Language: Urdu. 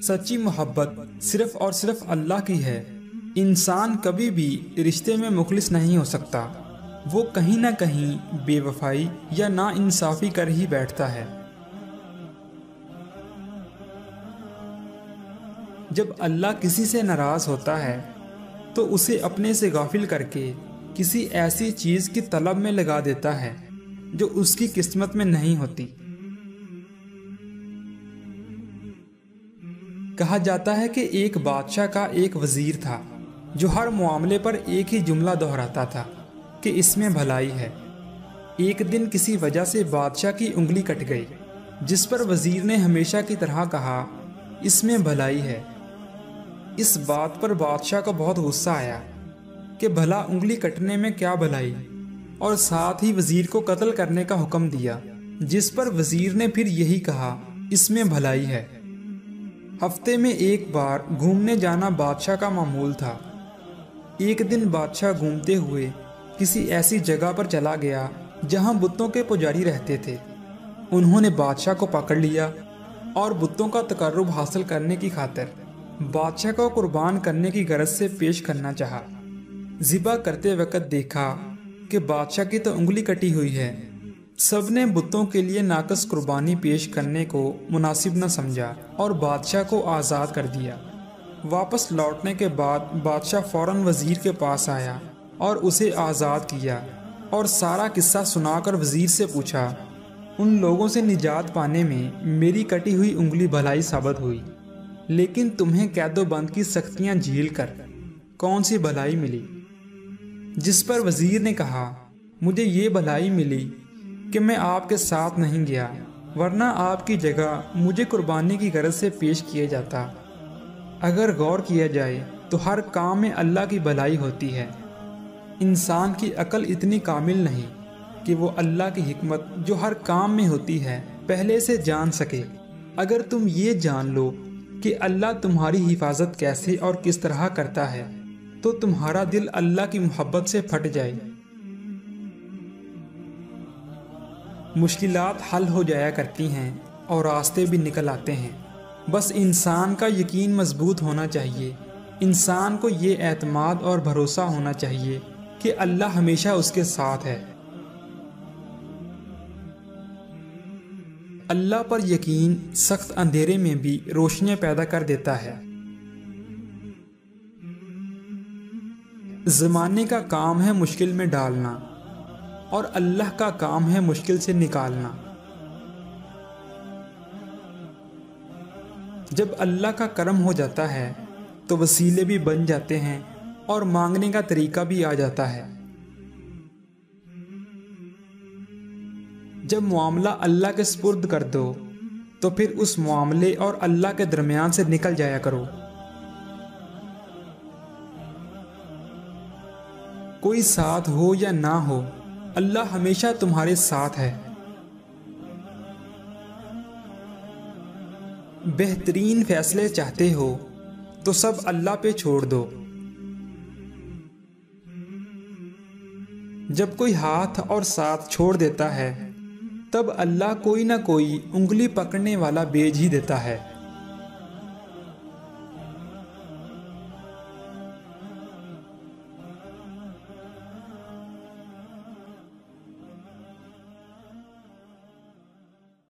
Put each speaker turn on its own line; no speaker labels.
سچی محبت صرف اور صرف اللہ کی ہے۔ انسان کبھی بھی رشتے میں مخلص نہیں ہو سکتا، وہ کہیں نہ کہیں بے وفائی یا نا انصافی کر ہی بیٹھتا ہے۔ جب اللہ کسی سے ناراض ہوتا ہے تو اسے اپنے سے غافل کر کے کسی ایسی چیز کی طلب میں لگا دیتا ہے جو اس کی قسمت میں نہیں ہوتی۔ کہا جاتا ہے کہ ایک بادشاہ کا ایک وزیر تھا جو ہر معاملے پر ایک ہی جملہ دہراتا تھا کہ اس میں بھلائی ہے۔ ایک دن کسی وجہ سے بادشاہ کی انگلی کٹ گئی، جس پر وزیر نے ہمیشہ کی طرح کہا اس میں بھلائی ہے۔ اس بات پر بادشاہ کو بہت غصہ آیا کہ بھلا انگلی کٹنے میں کیا بھلائی، اور ساتھ ہی وزیر کو قتل کرنے کا حکم دیا، جس پر وزیر نے پھر یہی کہا اس میں بھلائی ہے۔ ہفتے میں ایک بار گھومنے جانا بادشاہ کا معمول تھا۔ ایک دن بادشاہ گھومتے ہوئے کسی ایسی جگہ پر چلا گیا جہاں بتوں کے پجاری رہتے تھے۔ انہوں نے بادشاہ کو پکڑ لیا اور بتوں کا تقرب حاصل کرنے کی خاطر بادشاہ کو قربان کرنے کی غرض سے پیش کرنا چاہا۔ ذبح کرتے وقت دیکھا کہ بادشاہ کی تو انگلی کٹی ہوئی ہے۔ سب نے بتوں کے لیے ناقص قربانی پیش کرنے کو مناسب نہ سمجھا اور بادشاہ کو آزاد کر دیا۔ واپس لوٹنے کے بعد بادشاہ فوراً وزیر کے پاس آیا اور اسے آزاد کیا اور سارا قصہ سنا کر وزیر سے پوچھا، ان لوگوں سے نجات پانے میں میری کٹی ہوئی انگلی بھلائی ثابت ہوئی، لیکن تمہیں قید و بند کی سختیاں جھیل کر کون سی بھلائی ملی؟ جس پر وزیر نے کہا، مجھے یہ بھلائی ملی کہ میں آپ کے ساتھ نہیں گیا، ورنہ آپ کی جگہ مجھے قربانی کی غرض سے پیش کیا جاتا۔ اگر غور کیا جائے تو ہر کام میں اللہ کی بھلائی ہوتی ہے۔ انسان کی عقل اتنی کامل نہیں کہ وہ اللہ کی حکمت جو ہر کام میں ہوتی ہے پہلے سے جان سکے۔ اگر تم یہ جان لو کہ اللہ تمہاری حفاظت کیسے اور کس طرح کرتا ہے تو تمہارا دل اللہ کی محبت سے پھٹ جائے، مشکلات حل ہو جایا کرتی ہیں اور راستے بھی نکل آتے ہیں۔ بس انسان کا یقین مضبوط ہونا چاہیے، انسان کو یہ اعتماد اور بھروسہ ہونا چاہیے کہ اللہ ہمیشہ اس کے ساتھ ہے۔ اللہ پر یقین سخت اندھیرے میں بھی روشنیاں پیدا کر دیتا ہے۔ زمانے کا کام ہے مشکل میں ڈالنا اور اللہ کا کام ہے مشکل سے نکالنا۔ جب اللہ کا کرم ہو جاتا ہے تو وسیلے بھی بن جاتے ہیں اور مانگنے کا طریقہ بھی آ جاتا ہے۔ جب معاملہ اللہ کے سپرد کر دو تو پھر اس معاملے اور اللہ کے درمیان سے نکل جایا کرو۔ کوئی ساتھ ہو یا نہ ہو، اللہ ہمیشہ تمہارے ساتھ ہے۔ بہترین فیصلے چاہتے ہو تو سب اللہ پہ چھوڑ دو۔ جب کوئی ہاتھ اور ساتھ چھوڑ دیتا ہے تب اللہ کوئی نہ کوئی انگلی پکڑنے والا بھیج ہی دیتا ہے۔